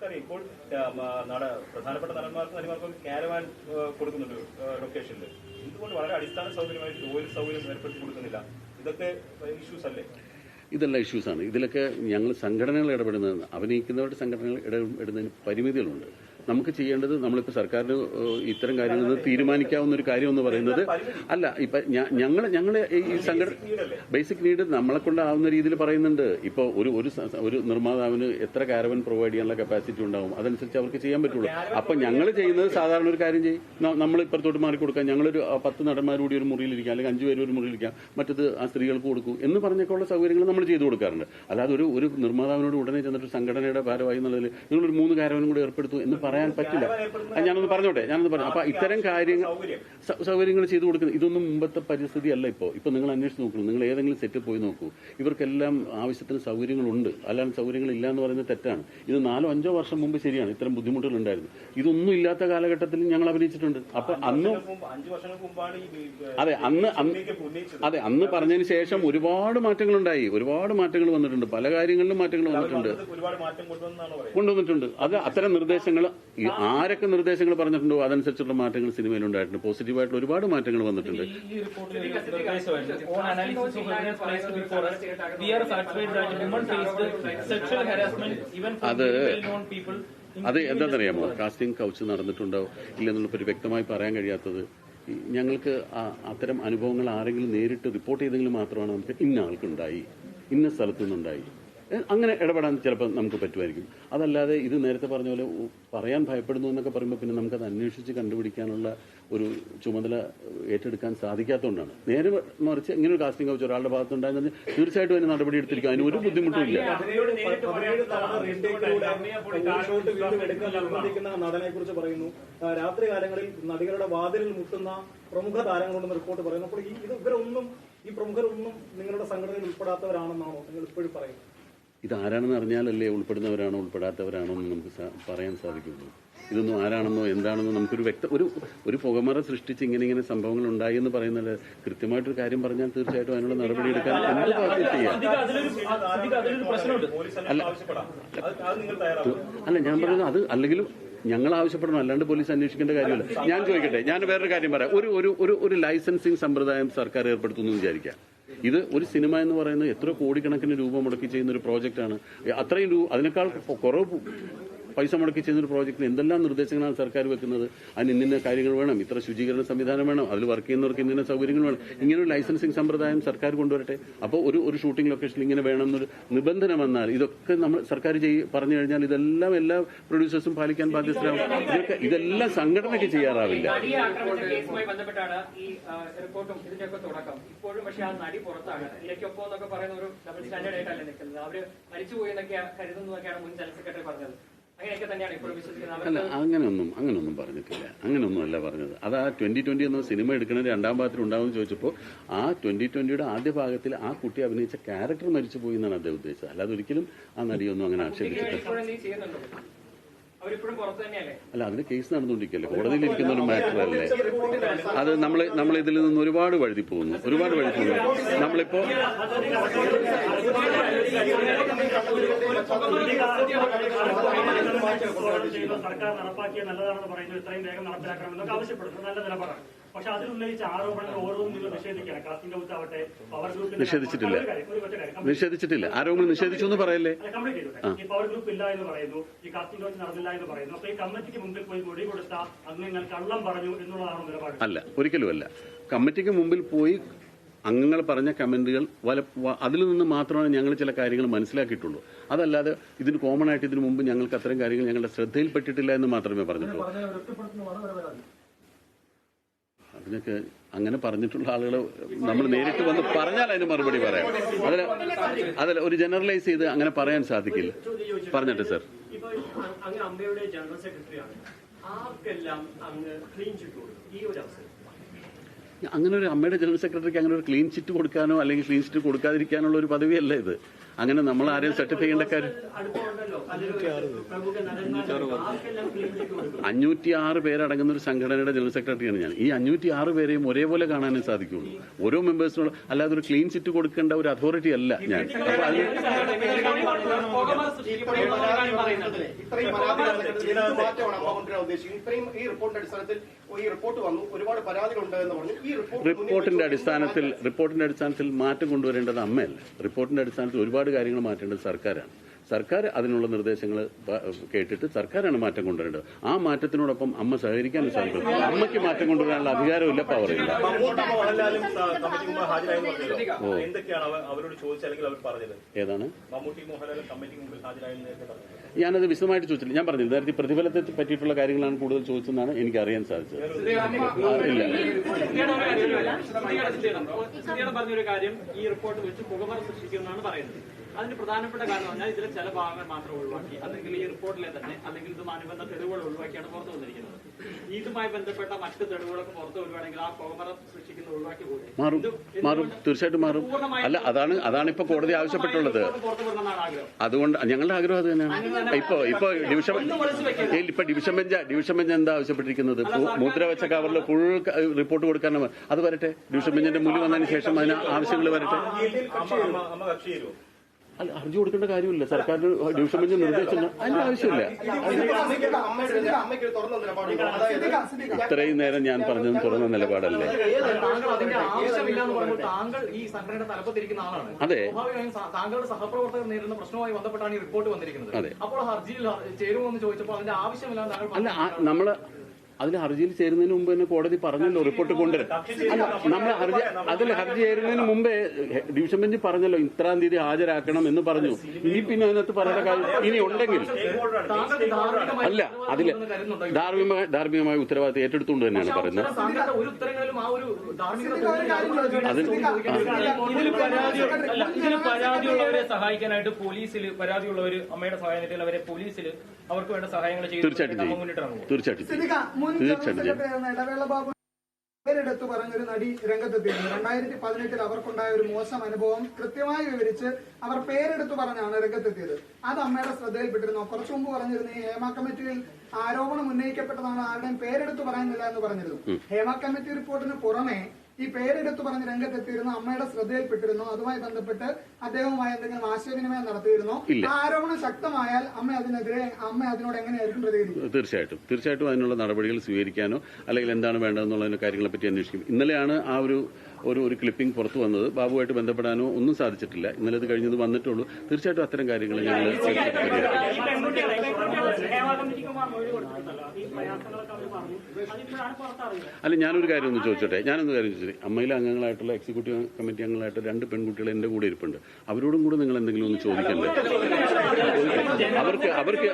നമുക്കറിയാം ഇപ്പോൾ പ്രധാനപ്പെട്ട നടന്മാർക്കും നടിമാർക്കും കാരവാൻ കൊടുക്കുന്നുണ്ട് ലൊക്കേഷനിൽ. ഇതുകൊണ്ട് വളരെ അടിസ്ഥാന സൗകര്യമായിട്ട് ടോയ്ലറ്റ് സൗകര്യം ഏർപ്പെടുത്തി കൊടുക്കുന്നില്ല. ഇതൊക്കെ ഇഷ്യൂസ് അല്ലേ? ഇതെല്ലാം ഇഷ്യൂസാണ്. ഇതിലൊക്കെ ഞങ്ങൾ സംഘടനകൾ ഇടപെടുന്നത്, അഭിനയിക്കുന്നവരുടെ സംഘടനകൾ ഇടപെടുന്നതിന് പരിമിതികളുണ്ട്. നമുക്ക് ചെയ്യേണ്ടത്, നമ്മളിപ്പോൾ സർക്കാരിന് ഇത്തരം കാര്യങ്ങൾ തീരുമാനിക്കാവുന്ന ഒരു കാര്യം എന്ന് പറയുന്നത് അല്ല. ഇപ്പം ഞങ്ങൾ ഈ സംഘടന ബേസിക് നീഡ് നമ്മളെ കൊണ്ടാവുന്ന രീതിയിൽ പറയുന്നുണ്ട്. ഇപ്പോൾ ഒരു നിർമ്മാതാവിന് എത്ര കാരവൻ പ്രൊവൈഡ് ചെയ്യാനുള്ള കപ്പാസിറ്റി ഉണ്ടാവും, അതനുസരിച്ച് അവർക്ക് ചെയ്യാൻ പറ്റുള്ളൂ. അപ്പം ഞങ്ങൾ ചെയ്യുന്നത് സാധാരണ ഒരു കാര്യം ചെയ്യും, നമ്മൾ ഇപ്പുറത്തോട്ട് മാറിക്കൊടുക്കാം, ഞങ്ങളൊരു 10 നടന്മാരൂടി ഒരു മുറിയിലിരിക്കാം, അല്ലെങ്കിൽ 5 പേര് ഒരു മുറിയിലിരിക്കാം, മറ്റത് ആ സ്ത്രീകൾക്ക് കൊടുക്കും എന്ന് പറഞ്ഞൊക്കെയുള്ള സൗകര്യങ്ങൾ നമ്മൾ ചെയ്തു കൊടുക്കാറുണ്ട്. അല്ലാതെ ഒരു നിർമ്മാതാവിനോട് ഉടനെ ചെന്നിട്ട് സംഘടനയുടെ ഭാരമായി എന്നുള്ളതിൽ നിങ്ങളൊരു 3 കാരവനും കൂടി ഏർപ്പെടുത്തു എന്ന് പറയാൻ പറ്റില്ല. ഞാനൊന്ന് പറഞ്ഞോട്ടെ. അപ്പൊ ഇത്തരം കാര്യങ്ങൾ സൗകര്യങ്ങൾ ചെയ്തു കൊടുക്കുന്നത് ഇതൊന്നും മുമ്പത്തെ പരിസ്ഥിതി അല്ല. ഇപ്പൊ നിങ്ങൾ അന്വേഷിച്ച് നോക്കണം, നിങ്ങൾ ഏതെങ്കിലും സെറ്റ് പോയി നോക്കൂ, ഇവർക്കെല്ലാം ആവശ്യത്തിന് സൗകര്യങ്ങളുണ്ട്. അല്ലാതെ സൗകര്യങ്ങൾ ഇല്ല എന്ന് പറയുന്നത് തെറ്റാണ്. ഇത് 4-5 വർഷം മുമ്പ് ശരിയാണ് ഇത്തരം ബുദ്ധിമുട്ടുകൾ ഉണ്ടായിരുന്നു. ഇതൊന്നും ഇല്ലാത്ത കാലഘട്ടത്തിൽ ഞങ്ങൾ അഭിനയിച്ചിട്ടുണ്ട്. അപ്പൊ അന്ന് പറഞ്ഞതിന് ശേഷം ഒരുപാട് മാറ്റങ്ങളുണ്ടായി, ഒരുപാട് മാറ്റങ്ങൾ വന്നിട്ടുണ്ട്, പല കാര്യങ്ങളിലും മാറ്റങ്ങൾ വന്നിട്ടുണ്ട്, കൊണ്ടുവന്നിട്ടുണ്ട്. അത് അത്തരം നിർദ്ദേശങ്ങൾ ആരൊക്കെ നിർദ്ദേശങ്ങൾ പറഞ്ഞിട്ടുണ്ടോ അതനുസരിച്ചുള്ള മാറ്റങ്ങൾ സിനിമയിലുണ്ടായിട്ടുണ്ട്. പോസിറ്റീവായിട്ടുള്ള ഒരുപാട് മാറ്റങ്ങൾ വന്നിട്ടുണ്ട്. അത് എന്താണെന്നറിയാമോ, കാസ്റ്റിംഗ് കൗച്ച് നടന്നിട്ടുണ്ടോ ഇല്ലെന്നുള്ളപ്പോൾ വ്യക്തമായി പറയാൻ കഴിയാത്തത്. ഞങ്ങൾക്ക് അത്തരം അനുഭവങ്ങൾ ആരെങ്കിലും നേരിട്ട് റിപ്പോർട്ട് ചെയ്തെങ്കിൽ മാത്രമാണ് നമുക്ക് ഇന്ന ആൾക്കുണ്ടായി, ഇന്ന സ്ഥലത്തു നിന്നുണ്ടായി അങ്ങനെ ഇടപെടാൻ ചിലപ്പോൾ നമുക്ക് പറ്റുമായിരിക്കും. അതല്ലാതെ ഇത് നേരത്തെ പറഞ്ഞ പോലെ പറയാൻ ഭയപ്പെടുന്നു എന്നൊക്കെ പറയുമ്പോൾ പിന്നെ നമുക്കത് അന്വേഷിച്ച് കണ്ടുപിടിക്കാനുള്ള ഒരു ചുമതല ഏറ്റെടുക്കാൻ സാധിക്കാത്തതുകൊണ്ടാണ്. നേരെ മറിച്ച് ഇങ്ങനെ ഒരു കാസ്റ്റിംഗ് കൗച്ച് ഒരാളുടെ ഭാഗത്തുണ്ടായിരുന്നത് തീർച്ചയായിട്ടും അതിന് നടപടി എടുത്തിരിക്കും, അതിന് ഒരു ബുദ്ധിമുട്ടും ഇല്ല. നടനെ കുറിച്ച് പറയുന്നു, രാത്രി കാലങ്ങളിൽ നടികളുടെ വാതിലിൽ മുട്ടുന്ന പ്രമുഖ താരങ്ങളുണ്ടെന്ന് റിപ്പോർട്ട് പറയുന്നു. അപ്പോൾ ഇവരൊന്നും, ഈ പ്രമുഖരൊന്നും നിങ്ങളുടെ സംഘടനയിൽ ഉൾപ്പെടാത്തവരാണെന്നാണോ നിങ്ങൾ ഇപ്പോഴും പറയുന്നത്? ഇതാരാണെന്ന് അറിഞ്ഞാലല്ലേ ഉൾപ്പെടുന്നവരാണോ ഉൾപ്പെടാത്തവരാണോ എന്ന് നമുക്ക് പറയാൻ സാധിക്കുള്ളൂ. ഇതൊന്നും ആരാണെന്നോ എന്താണെന്നോ നമുക്കൊരു ഒരു പുകമറ സൃഷ്ടിച്ച് ഇങ്ങനെ സംഭവങ്ങൾ ഉണ്ടായി എന്ന് പറയുന്നത് കൃത്യമായിട്ടൊരു കാര്യം പറഞ്ഞാൽ തീർച്ചയായിട്ടും അതിനുള്ള നടപടി എടുക്കാൻ എന്ത് പാർട്ടി ചെയ്യാം. അല്ല, ഞാൻ പറയുന്നത് അത് അല്ലെങ്കിലും ഞങ്ങൾ ആവശ്യപ്പെടണം, അല്ലാണ്ട് പോലീസ് അന്വേഷിക്കേണ്ട കാര്യമല്ല. ഞാൻ ചോദിക്കട്ടെ, ഞാൻ വേറൊരു കാര്യം പറയാം. ഒരു ലൈസൻസിങ് സമ്പ്രദായം സർക്കാർ ഏർപ്പെടുത്തുന്നു വിചാരിക്കാം. ഇത് ഒരു സിനിമ എന്ന് പറയുന്നത് എത്ര കോടിക്കണക്കിന് രൂപ മുടക്കി ചെയ്യുന്ന ഒരു പ്രോജക്റ്റാണ്. അത്രയും അതിനേക്കാൾ കുറവ് പൈസ മുടക്കി ചെയ്യുന്ന ഒരു പ്രോജക്റ്റിന് എന്തെല്ലാം നിർദ്ദേശങ്ങളാണ് സർക്കാർ വെക്കുന്നത്. അതിന് ഇന്ന കാര്യങ്ങൾ വേണം, ഇത്ര ശുചീകരണ സംവിധാനം വേണം, അതിൽ വർക്ക് ചെയ്യുന്നവർക്ക് ഇന്ന സൗകര്യങ്ങൾ വേണം. ഇങ്ങനെ ഒരു ലൈസൻസിങ് സമ്പ്രദായം സർക്കാർ കൊണ്ടുവരട്ടെ. അപ്പോൾ ഒരു ഷൂട്ടിംഗ് ലൊക്കേഷനിൽ ഇങ്ങനെ വേണമെന്നൊരു നിബന്ധന വന്നാൽ ഇതൊക്കെ നമ്മൾ സർക്കാർ പറഞ്ഞു കഴിഞ്ഞാൽ ഇതെല്ലാം എല്ലാ പ്രൊഡ്യൂസേഴ്സും പാലിക്കാൻ ബാധ്യസ്ഥരാകും. ഇതെല്ലാം സംഘടനയ്ക്ക് ചെയ്യാറാവില്ല. അല്ല, അങ്ങനെയൊന്നും പറഞ്ഞിട്ടില്ല. അങ്ങനെയൊന്നും അല്ല പറഞ്ഞത്. അത് ആ 2020 എന്ന സിനിമ എടുക്കുന്ന 2ാം ഭാഗത്തിൽ ഉണ്ടാവുമെന്ന് ചോദിച്ചപ്പോൾ ആ 2020യുടെ ആദ്യ ഭാഗത്തിൽ ആ കുട്ടി അഭിനയിച്ച ക്യാരക്ടർ മരിച്ചുപോയി എന്നാണ് അദ്ദേഹം ഉദ്ദേശിച്ചത്. അല്ലാതെ ഒരിക്കലും ആ നടിയൊന്നും അങ്ങനെ ആക്ഷേപിച്ചിട്ടില്ല. അല്ല, അതിന് കേസ് നടന്നുകൊണ്ടിരിക്കല്ലേ, കോടതിയിലിരിക്കുന്ന ഒരു മാറ്റർ അല്ലേ അത്. നമ്മൾ ഇതിൽ നിന്ന് ഒരുപാട് വഴുതി പോകുന്നു. നമ്മളിപ്പോ സർക്കാർ നടപ്പാക്കിയ നല്ലതാണെന്ന് പറയുന്നത് എത്രയും വേഗം നടപ്പിലാക്കണമെന്നൊക്കെ ആവശ്യപ്പെടുന്നു. നല്ല നിലപാടാണ്. പക്ഷെ അതിൽ ഉന്നയിച്ച ആരോപണങ്ങൾ ഓരോന്നും നിങ്ങൾ നിഷേധിക്കുകയാണ്. കാസ്റ്റിംഗ് കൗച്ച് ആവട്ടെ, പവർ ഗ്രൂപ്പ് നിഷേധിച്ചിട്ടില്ല. ആരോപണം നിഷേധിച്ചു എന്ന് പറയല്ലേ. ഈ പവർ ഗ്രൂപ്പ് ഇല്ല എന്ന് പറയുന്നു, ഈ കാസ്റ്റിംഗ് കൗച്ച് നടന്നില്ല എന്ന് പറയുന്നു. അപ്പൊ ഈ കമ്മിറ്റിക്ക് മുമ്പിൽ പോയി മൊഴി കൊടുത്ത അംഗങ്ങൾ കള്ളം പറഞ്ഞു എന്നുള്ളതാണ് നിലപാട്? അല്ല, ഒരിക്കലുമല്ല. കമ്മിറ്റിക്ക് മുമ്പിൽ പോയി അംഗങ്ങൾ പറഞ്ഞ കമന്റുകൾ അതിൽ നിന്ന് മാത്രമാണ് ഞങ്ങൾ ചില കാര്യങ്ങൾ മനസ്സിലാക്കിയിട്ടുള്ളൂ. അതല്ലാതെ ഇതിന് കോമൺ ആയിട്ട് ഇതിനു മുമ്പ് ഞങ്ങൾക്ക് അത്തരം കാര്യങ്ങൾ ഞങ്ങളുടെ ശ്രദ്ധയിൽപ്പെട്ടിട്ടില്ല എന്ന് മാത്രമേ പറഞ്ഞിട്ടുള്ളൂ. അതിനൊക്കെ അങ്ങനെ പറഞ്ഞിട്ടുള്ള ആളുകൾ നമ്മൾ നേരിട്ട് വന്ന് പറഞ്ഞാൽ അതിന് മറുപടി പറയാം. അതിൽ ഒരു ജനറലൈസ് ചെയ്ത് അങ്ങനെ പറയാൻ സാധിക്കില്ല. പറഞ്ഞിട്ട് സർ, അങ്ങനെ ഒരു അമ്മയുടെ ജനറൽ സെക്രട്ടറിക്ക് അങ്ങനെ ഒരു ക്ലീൻ ചിറ്റ് കൊടുക്കാനോ അല്ലെങ്കിൽ ക്ലീൻ ചിറ്റ് കൊടുക്കാതിരിക്കാനുള്ള ഒരു പദവിയല്ല ഇത്. അങ്ങനെ നമ്മൾ ആരെയും സർട്ടിഫൈ ചെയ്യേണ്ട കാര്യം. 506 പേരടങ്ങുന്ന ഒരു സംഘടനയുടെ ജനറൽ സെക്രട്ടറിയാണ് ഞാൻ. ഈ 506 പേരെയും ഒരേപോലെ കാണാനേ സാധിക്കുള്ളൂ, ഓരോ മെമ്പേഴ്സിനുള്ള. അല്ലാതെ ഒരു ക്ലീൻ ചിറ്റ് കൊടുക്കേണ്ട ഒരു അതോറിറ്റി അല്ല ഞാൻ. അപ്പൊ ഇത്രയും മാറ്റമാണ് അമ്മ കൊണ്ടുവരാൻ ഉദ്ദേശിക്കുന്നത്. ഇത്രയും ഈ റിപ്പോർട്ടിന്റെ അടിസ്ഥാനത്തിൽ ഈ റിപ്പോർട്ട് വന്നു, ഒരുപാട് പരാതികളുണ്ട് എന്ന് പറഞ്ഞു. ഈ റിപ്പോർട്ടിന്റെ അടിസ്ഥാനത്തിൽ മാറ്റം കൊണ്ടുവരേണ്ടത് അമ്മയല്ല. റിപ്പോർട്ടിന്റെ അടിസ്ഥാനത്തിൽ ഒരുപാട് കാര്യങ്ങൾ മാറ്റേണ്ടത് സർക്കാരാണ്. സർക്കാർ അതിനുള്ള നിർദ്ദേശങ്ങൾ കേട്ടിട്ട് സർക്കാരാണ് മാറ്റം കൊണ്ടുവരേണ്ടത്. ആ മാറ്റത്തിനോടൊപ്പം അമ്മ സഹകരിക്കാനും സാധിക്കും. അമ്മയ്ക്ക് മാറ്റം കൊണ്ടുവരാനുള്ള അധികാരമില്ല, പവറില്ല. മോഹൻലാലും കമ്മിറ്റി മുമ്പ് ഹാജരായെന്ന് എന്തൊക്കെയാണ് അവരോട് ചോദിച്ചല്ലെങ്കിൽ അവർ പറഞ്ഞത്? ഏതാണ് മമ്മൂട്ടി മോഹൻലാലും കമ്മിറ്റിക്ക് മുമ്പിൽ ഹാജരായെന്ന് നേരത്തെ പറഞ്ഞത്? ഞാനത് വിശദമായിട്ട് ചോദിച്ചില്ല. ഞാൻ പറഞ്ഞില്ല, നേരത്തെ പ്രതിഫലത്തെ പറ്റിയിട്ടുള്ള കാര്യങ്ങളാണ് കൂടുതൽ ചോദിച്ചതെന്നാണ് എനിക്ക് അറിയാൻ സാധിച്ചത്. ഇല്ല, പറഞ്ഞൊരു കാര്യം ഈ റിപ്പോർട്ട് വെച്ച് പുകമറ സൃഷ്ടിക്കുമെന്നാണ് പറയുന്നത്. അതിന് പ്രധാനപ്പെട്ട കാരണം പറഞ്ഞാൽ ഇതിലെ ചില ഭാഗങ്ങൾ മാത്രം ഒഴിവാക്കി, അല്ലെങ്കിൽ ഈ റിപ്പോർട്ടിലെ തന്നെ അല്ലെങ്കിൽ ഇതുമാനുബന്ധ തെളിവുകൾ ഒഴിവാക്കിയാണ് പുറത്തു വന്നിരിക്കുന്നത്. ഇതുമായി ബന്ധപ്പെട്ട മറ്റ് തെളിവുകളൊക്കെ പുറത്തു വരുവാണെങ്കിൽ ആ പുകമറ സൃഷ്ടിക്കുന്ന ഒഴിവാക്കി മാറും, തീർച്ചയായിട്ടും മാറും. അല്ല, അതാണ് ഇപ്പൊ കോടതി ആവശ്യപ്പെട്ടുള്ളത്. അതുകൊണ്ട് ഞങ്ങളുടെ ആഗ്രഹം അത് തന്നെയാണ്. ഇപ്പൊ ഡിവിഷൻ ബെഞ്ച് എന്താ ആവശ്യപ്പെട്ടിരിക്കുന്നത്? മുദ്ര വെച്ച കവറിൽ ഫുൾ റിപ്പോർട്ട് കൊടുക്കാനാണ്. അത് വരട്ടെ, ഡിവിഷൻ ബെഞ്ചിന്റെ മുന്നിൽ വന്നതിന് ശേഷം അതിന് ആവശ്യങ്ങൾ വരട്ടെ. അല്ല, ഹർജി കൊടുക്കേണ്ട കാര്യമില്ല. സർക്കാരിന് ഡിവിഷൻ ബെഞ്ച് നിർദ്ദേശിച്ചു, അതിന്റെ ആവശ്യമില്ല. ഇത്രയും നേരം ഞാൻ പറഞ്ഞതും തുറന്ന നിലപാടല്ലേ? താങ്കൾ ഈ സംഘടനയുടെ തലപ്പത്തിരിക്കുന്ന ആളാണ്. അതെ, താങ്കളുടെ സഹപ്രവർത്തകർ നേരിടുന്ന പ്രശ്നവുമായി ബന്ധപ്പെട്ടാണ് ഈ റിപ്പോർട്ട് വന്നിരിക്കുന്നത്. അതെ. അപ്പോൾ ഹർജിയിൽ ചേരുമോ എന്ന് ചോദിച്ചപ്പോൾ അതിന്റെ ആവശ്യമില്ലാന്ന് താങ്കൾ അല്ല, നമ്മള് അതിൽ ഹർജിയിൽ ചേരുന്നതിന് മുമ്പ് തന്നെ കോടതി പറഞ്ഞല്ലോ റിപ്പോർട്ട് കൊണ്ടുവരാൻ. അല്ല, നമ്മൾ ഹർജി ചേരുന്നതിന് മുമ്പേ ഡിവിഷൻ ബെഞ്ച് പറഞ്ഞല്ലോ ഇത്രാം തീയതി ഹാജരാക്കണം എന്ന് പറഞ്ഞു. ഇനി പിന്നെ അതിനകത്ത് പറയേണ്ട കാര്യം ഇനി ഉണ്ടെങ്കിൽ അല്ല, അതില് ധാർമ്മികമായ ഉത്തരവാദിത്തം ഏറ്റെടുത്തുകൊണ്ട് തന്നെയാണ് പറയുന്നത്. ഇതിൽ പരാതിയുള്ളവരെ സഹായിക്കാനായിട്ട് പോലീസിൽ പരാതിയുള്ളവർ അമ്മയുടെ സഹായം കിട്ടിയാൽ അവരെ പോലീസിൽ അവർക്ക് വേണ്ട സഹായങ്ങൾ തീർച്ചയായിട്ടും ഇടവേള ബാബു പേരെടുത്ത് പറഞ്ഞൊരു നടി രംഗത്തെത്തിയിരുന്നു. 2018 അവർക്കുണ്ടായ ഒരു മോശം അനുഭവം കൃത്യമായി വിവരിച്ച് അവർ പേരെടുത്ത് പറഞ്ഞാണ് രംഗത്തെത്തിയത്. അത് അമ്മയുടെ ശ്രദ്ധയിൽപ്പെട്ടിരുന്നു. കുറച്ചു മുമ്പ് പറഞ്ഞിരുന്നു ഈ ഹേമ കമ്മിറ്റിയിൽ ആരോപണം ഉന്നയിക്കപ്പെട്ടതാണ്, ആരുടെയും പേരെടുത്ത് പറയുന്നില്ല എന്ന് പറഞ്ഞിരുന്നു. ഹേമ കമ്മിറ്റി റിപ്പോർട്ടിന് പുറമെ ഈ പേരെടുത്ത് പറഞ്ഞ് രംഗത്തെത്തിയിരുന്നു, അമ്മയുടെ ശ്രദ്ധയിൽപ്പെട്ടിരുന്നു. അതുമായി ബന്ധപ്പെട്ട് അദ്ദേഹവുമായി എന്തെങ്കിലും ആശയവിനിമയം നടത്തിയിരുന്നു. ആ ആരോപണം ശക്തമായാൽ അമ്മ അതിനോട് എങ്ങനെയായിരിക്കും പ്രതികരിക്കും? തീർച്ചയായിട്ടും അതിനുള്ള നടപടികൾ സ്വീകരിക്കാനോ അല്ലെങ്കിൽ എന്താണ് വേണ്ടതെന്നുള്ള കാര്യങ്ങളെ പറ്റി അന്വേഷിക്കും. ഇന്നലെയാണ് ആ ഒരു ക്ലിപ്പിംഗ് പുറത്തു വന്നത്. ബാബുവായിട്ട് ബന്ധപ്പെടാനോ ഒന്നും സാധിച്ചിട്ടില്ല. ഇന്നലെ അത് കഴിഞ്ഞത് വന്നിട്ടുള്ളൂ. തീർച്ചയായിട്ടും അത്തരം കാര്യങ്ങൾ ഞങ്ങൾ അല്ല, ഞാനൊരു കാര്യം ഒന്ന് ചോദിച്ചോട്ടെ. അമ്മയിലെ അംഗങ്ങളായിട്ടുള്ള എക്സിക്യൂട്ടീവ് കമ്മിറ്റി അംഗങ്ങളായിട്ട് 2 പെൺകുട്ടികൾ എന്റെ കൂടെ ഇരിപ്പുണ്ട്. അവരോടും കൂടെ നിങ്ങൾ എന്തെങ്കിലും ഒന്ന് ചോദിക്കണ്ടേ?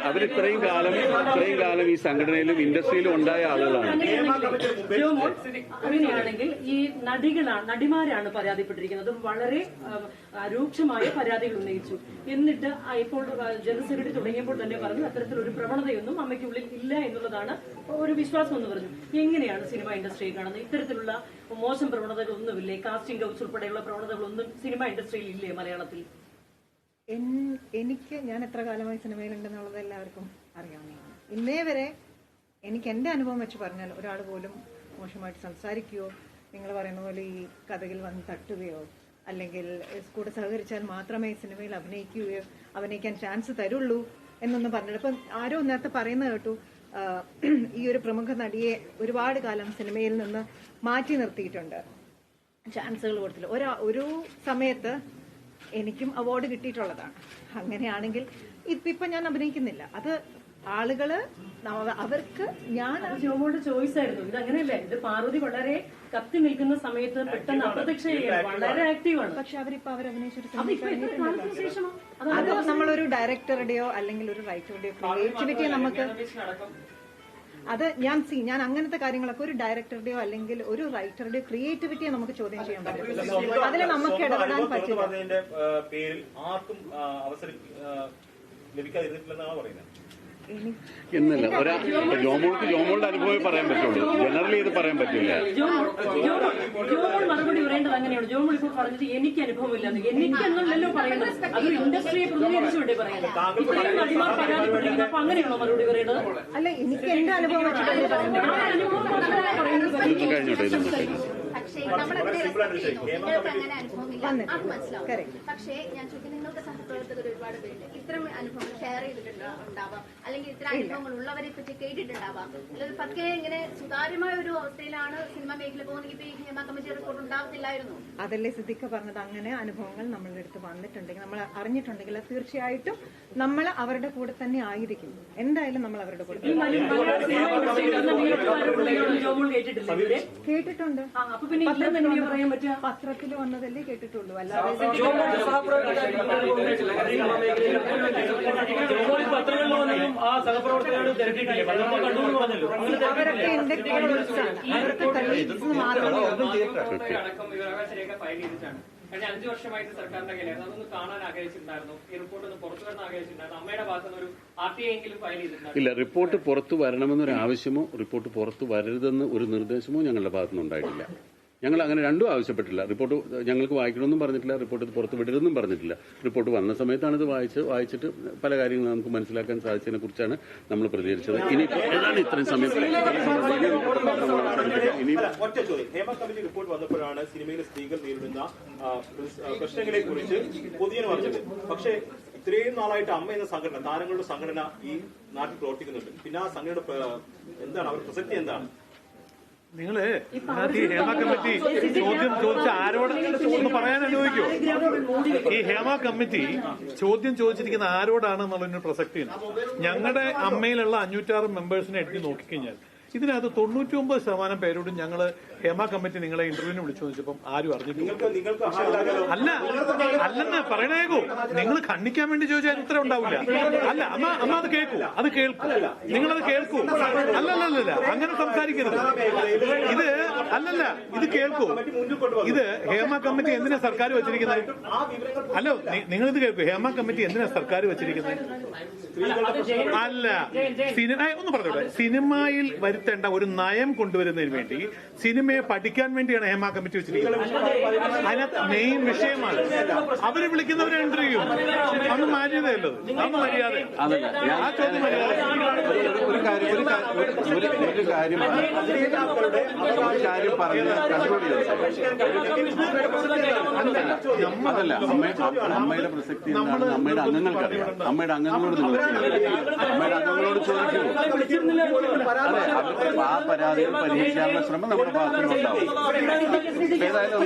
അവർ ഇത്രയും കാലം ഈ സംഘടനയിലും ഇൻഡസ്ട്രിയിലും ഉണ്ടായ ആളുകളാണ്. അങ്ങനെയാണെങ്കിൽ ഈ നടിമാരാണ് പരാതിപ്പെട്ടിരിക്കുന്നത്. വളരെ രൂക്ഷമായ പരാതികൾ ഉന്നയിച്ചു. എന്നിട്ട് ഇപ്പോൾ ജനറൽ സെക്രട്ടറി തുടങ്ങിയപ്പോൾ തന്നെ പറഞ്ഞു അത്തരത്തിലൊരു പ്രവണതയൊന്നും അമ്മയ്ക്കുള്ളിൽ ഇല്ല എന്നുള്ളതാണ് ഒരു വിശ്വാസം എന്ന് പറഞ്ഞു. എങ്ങനെയാണ് സിനിമ ഇൻഡസ്ട്രിയെ കാണുന്നത്? ഇത്തരത്തിലുള്ള മോശം പ്രവണതകളൊന്നുമില്ലേ? കാസ്റ്റിംഗ് കൗച്ച് ഉൾപ്പെടെയുള്ള പ്രവണതകളൊന്നും സിനിമ ഇൻഡസ്ട്രിയിൽ ഇല്ലേ മലയാളത്തിൽ? ഞാൻ എത്ര കാലമായി സിനിമയിലുണ്ടെന്നുള്ളത് എല്ലാവർക്കും അറിയാവുന്നതാണ്. ഇന്നേ വരെ എനിക്ക് എന്റെ അനുഭവം വെച്ച് പറഞ്ഞാൽ ഒരാൾ പോലും മോശമായിട്ട് സംസാരിക്കുകയോ നിങ്ങൾ പറയുന്ന പോലെ ഈ കഥയിൽ വന്ന് തട്ടുകയോ അല്ലെങ്കിൽ കൂടെ സഹകരിച്ചാൽ മാത്രമേ സിനിമയിൽ അഭിനയിക്കാൻ ചാൻസ് തരുള്ളൂ എന്നൊന്നും പറഞ്ഞിട്ട് ഇപ്പം ആരോ നേരത്തെ പറയുന്നത് കേട്ടു, ഈ ഒരു പ്രമുഖ നടിയെ ഒരുപാട് കാലം സിനിമയിൽ നിന്ന് മാറ്റി നിർത്തിയിട്ടുണ്ട്, ചാൻസുകൾ കൊടുത്തില്ല. ഒരു സമയത്ത് എനിക്കും അവാർഡ് കിട്ടിയിട്ടുള്ളതാണ്. അങ്ങനെയാണെങ്കിൽ ഇപ്പം ഞാൻ അഭിനയിക്കുന്നില്ല. അത് ആളുകള് അവർക്ക് ഞാൻ ജോമോളുടെ ചോയ്സ് ആയിരുന്നു. ഇത് അങ്ങനെയല്ലേ? ഇത് പാർവതി വളരെ കത്തി നിൽക്കുന്ന സമയത്ത് പെട്ടെന്ന് അപ്രത്യക്ഷയാണ്, വളരെ ആക്റ്റീവാണ്. പക്ഷെ അവരിപ്പോ അത് നമ്മളൊരു ഡയറക്ടറുടെയോ അല്ലെങ്കിൽ ഒരു റൈറ്ററുടെയോ ക്രിയേറ്റിവിറ്റി നമുക്ക് ഞാൻ അങ്ങനത്തെ കാര്യങ്ങളൊക്കെ ഒരു ഡയറക്ടറുടെയോ അല്ലെങ്കിൽ ഒരു റൈറ്ററുടെയോ ക്രിയേറ്റിവിറ്റിയെ നമുക്ക് ചോദ്യം ചെയ്യാൻ പറ്റില്ല. അതിൽ നമുക്ക് ഇടപെടാൻ പറ്റില്ല. എന്നല്ല ജോമോളുടെ അനുഭവം പറയാൻ പറ്റുള്ളൂ, ജനറലി ഇത് പറയാൻ പറ്റില്ല. ജോമോൾ മറുപടി പറയേണ്ടത് അങ്ങനെയാണ്. ജോമോൾ ഇപ്പോൾ പറഞ്ഞത് എനിക്ക് അനുഭവമില്ല, എനിക്ക് എന്നല്ലോ പറയുന്നത്. അതൊരു ഇൻഡസ്ട്രിയെ പ്രതിനിധീകരിച്ചുകൊണ്ടേ പറയുന്നത്. ഇത്രയും നടിമാർ പരാതിപ്പെട്ടിരിക്കുന്നത് അപ്പൊ അങ്ങനെയാണോ മറുപടി പറയേണ്ടത്? അല്ല, എനിക്ക് എന്റെ അനുഭവം വെച്ചിട്ട് പക്ഷേ ഞാൻ ചോദിക്കുന്നത് നിങ്ങൾക്ക് സഹപ്രവർത്തകർ ഒരുപാട് പേരുണ്ട്, ഇത്തരം അനുഭവങ്ങൾ ഷെയർ ചെയ്തിട്ടുണ്ടാവാം. അല്ലെങ്കിൽ ഇത്തരം അനുഭവങ്ങൾ ഉള്ളവരെ പറ്റി കേട്ടിട്ടുണ്ടാവാം. അല്ലെങ്കിൽ പക്കെ ഇങ്ങനെ സുതാര്യമായ ഒരു അവസ്ഥയിലാണ് സിനിമാ മേഖല പോകുന്നത്. ഇപ്പൊ ഈ ഹേമ കമ്മിറ്റി റിപ്പോർട്ട് ഉണ്ടാകത്തില്ലായിരുന്നു. അതല്ലേ സിദ്ദിഖ പറഞ്ഞത്, അങ്ങനെ അനുഭവങ്ങൾ നമ്മളുടെ അടുത്ത് വന്നിട്ടുണ്ടെങ്കിൽ, നമ്മൾ അറിഞ്ഞിട്ടുണ്ടെങ്കിൽ തീർച്ചയായിട്ടും നമ്മൾ അവരുടെ കൂടെ തന്നെ ആയിരിക്കും. എന്തായാലും നമ്മൾ അവരുടെ കൂടെ കേട്ടിട്ടുണ്ട്. പത്രത്തിൽ വന്നതല്ലേ കേട്ടിട്ടുള്ളൂ. അല്ലാതെ അവരൊക്കെ എന്റെ കൊളീഗ്സാണ്. അവരൊക്കെ കൊളീഗ്സ് മാത്രമേ കഴിഞ്ഞ 5 വർഷമായിട്ട് സർക്കാരിന്റെ കയ്യിലായിരുന്നു. അതൊന്ന് കാണാൻ ആഗ്രഹിച്ചിട്ടുണ്ടായിരുന്നു. ഈ റിപ്പോർട്ട് ഒന്ന് പുറത്തു വരാൻ ആഗ്രഹിച്ചിട്ടുണ്ടായിരുന്നു. അമ്മയുടെ ഭാഗത്തുനിന്ന് ഒരു RTI എങ്കിലും ഫയൽ ചെയ്തിട്ടുണ്ടായിരുന്നു. ഇല്ല, റിപ്പോർട്ട് പുറത്തു വരണമെന്നൊരു ആവശ്യമോ റിപ്പോർട്ട് പുറത്തു വരരുതെന്ന് ഒരു നിർദ്ദേശമോ ഞങ്ങളുടെ ഭാഗത്തുനിന്ന് ഉണ്ടായിട്ടില്ല. ഞങ്ങൾ അങ്ങനെ രണ്ടും ആവശ്യപ്പെട്ടില്ല. റിപ്പോർട്ട് ഞങ്ങൾക്ക് വായിക്കണമെന്നും പറഞ്ഞിട്ടില്ല, റിപ്പോർട്ട് ഇത് പുറത്ത് വിടരുതെന്നും പറഞ്ഞിട്ടില്ല. റിപ്പോർട്ട് വന്ന സമയത്താണ് ഇത് വായിച്ചിട്ട് പല കാര്യങ്ങളും നമുക്ക് മനസ്സിലാക്കാൻ സാധിച്ചതിനെ കുറിച്ചാണ് നമ്മൾ പ്രതികരിച്ചത്. ഇനി ഏതാണ് ഇത്രയും സമയം ഒറ്റ ചോദ്യം. ഹേമ കമ്മിറ്റി റിപ്പോർട്ട് വന്നപ്പോഴാണ് സിനിമയിലെ സ്ത്രീകൾ നേരിടുന്ന പ്രശ്നങ്ങളെ കുറിച്ച് പൊതുജനം അറിഞ്ഞത്. പക്ഷേ ഇത്രയും നാളായിട്ട് അമ്മ എന്ന സംഘടന, താരങ്ങളുടെ സംഘടന ഈ നാട്ടിൽ പ്രവർത്തിക്കുന്നുണ്ട്. പിന്നെ ആ സംഘടന എന്താണ്, അവരുടെ പ്രസക്തി എന്താണ്? നിങ്ങള് ഈ ഹേമ കമ്മിറ്റി ചോദ്യം ചോദിച്ച ആരോട് ഒന്ന് പറയാൻ അനുഭവിക്കോ? ഈ ഹേമ കമ്മിറ്റി ചോദ്യം ചോദിച്ചിരിക്കുന്ന ആരോടാണെന്നുള്ളതിന് പ്രസക്തിയുണ്ട്. ഞങ്ങളുടെ അമ്മയിലുള്ള 506 മെമ്പേഴ്സിനെ എടുത്ത് നോക്കിക്കഴിഞ്ഞാൽ ഇതിനകത്ത് 99% പേരോടും ഞങ്ങള് ഹേമ കമ്മിറ്റി നിങ്ങളെ ഇന്റർവ്യൂവിന് വിളിച്ചു ചോദിച്ചപ്പം ആരും അറിഞ്ഞിട്ടില്ല. അല്ലെന്ന് പറയണേക്കോ, നിങ്ങൾ ഖണ്ഡിക്കാൻ വേണ്ടി ചോദിച്ചാൽ ഇത്ര ഉണ്ടാവില്ല. അല്ല, അമ്മ അത് കേൾക്കൂ, നിങ്ങളത് കേൾക്കൂ. അല്ലല്ല, അങ്ങനെ സംസാരിക്കരുത്. ഇത് അല്ലല്ല, ഇത് കേൾക്കൂ. ഇത് ഹേമ കമ്മിറ്റി എന്തിനാ സർക്കാർ വെച്ചിരിക്കുന്നത്? അല്ലോ, നിങ്ങളിത് കേൾക്കൂ. ഹേമ കമ്മിറ്റി എന്തിനാ സർക്കാർ വെച്ചിരിക്കുന്നത്? അല്ല, ഒന്ന് പറഞ്ഞോട്ടെ, സിനിമയിൽ വരുത്തേണ്ട ഒരു നയം കൊണ്ടുവരുന്നതിന് വേണ്ടി, സിനിമയെ പഠിക്കാൻ വേണ്ടിയാണ് ഹേമ കമ്മിറ്റി വെച്ചിരിക്കുന്നത്. അതിനകത്ത് മെയിൻ വിഷയമാണ്. അവര് വിളിക്കുന്നവരെ ഇന്റർവ്യൂ അന്ന് മര്യാദയല്ലോ, അന്ന് മര്യാദ. ആ ചോദ്യം മര്യാദ. ഒരു കാര്യം പറഞ്ഞ് കൺട്രോൾ അതല്ല, അമ്മയുടെ പ്രസക്തി എന്താണ് അമ്മയുടെ അംഗങ്ങൾക്കറിയാം. അമ്മയുടെ അംഗങ്ങളോട് അമ്മയുടെ അംഗങ്ങളോട് ചോദിക്കൂ. അതെ, അവർക്ക് ആ പരാതികൾ പരിഹരിക്കാനുള്ള ശ്രമം നമ്മുടെ ഭാഗത്തുനിന്നുണ്ടാവും. ഏതായാലും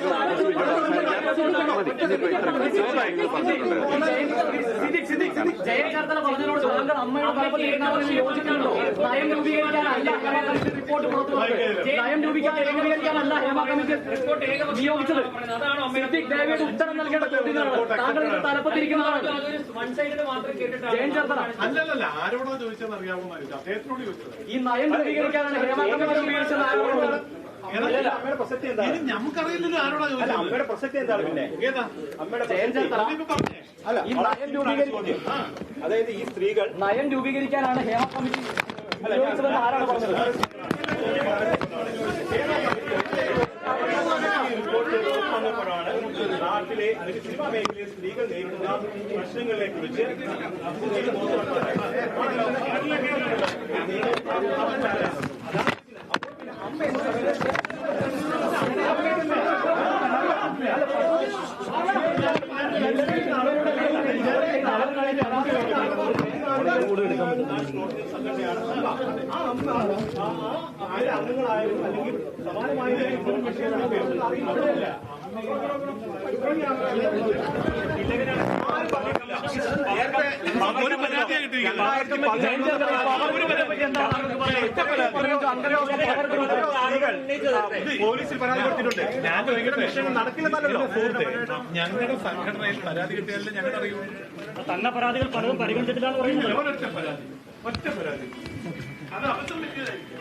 ഉത്തരം നൽകേണ്ട ചോദ്യങ്ങളാണ് താങ്കളുടെ തലപ്പത്തിരിക്കുന്നതാണ്. അല്ലല്ല, ആരോടോ ചോദിച്ചെന്ന് അറിയാവുന്ന അദ്ദേഹത്തിനോട് ചോദിച്ചത്. ഈ നയം രൂപീകരിക്കാനാണ് ഹേമ കമ്മിറ്റി ഉപയോഗിച്ചത്. നമുക്കറിയില്ലല്ലോ ആരോടാ ചോദിച്ചത്. അമ്മയുടെ പ്രസക്തി എന്താണ്? പിന്നെ അതായത് ഈ സ്ത്രീകൾ നയം രൂപീകരിക്കാനാണ് ഹേമ കമ്മിറ്റി ഉപയോഗിച്ചതെന്ന് ആരാണ് പറഞ്ഞത്? വന്നപ്പോഴാണ് നാട്ടിലെ അല്ലെങ്കിൽ സിനിമാ മേഖലയിലെ സ്ത്രീകൾ നേരിടുന്ന പ്രശ്നങ്ങളെ കുറിച്ച് അംഗങ്ങളായാലും അല്ലെങ്കിൽ സമാനമായ ഒരു പരാതിയാണ് കിട്ടിയിരിക്കുന്നത്. പോലീസിൽ പരാതി കൊടുത്തിട്ടുണ്ട്. ഞാൻ ചോദിക്കട്ടെ, നടക്കില്ലെന്നല്ലോ സുഹൃത്തെ, ഞങ്ങളുടെ സംഘടനയിൽ പരാതി കിട്ടിയാലും ഞങ്ങൾ അറിയൂ. തന്നെ പരാതികൾ പലതും പരിഗണിച്ചിട്ടില്ലാന്ന് പറയുന്നത്. ഒറ്റ പരാതി അത് അബദ്ധം പറ്റിയതായിരിക്കും.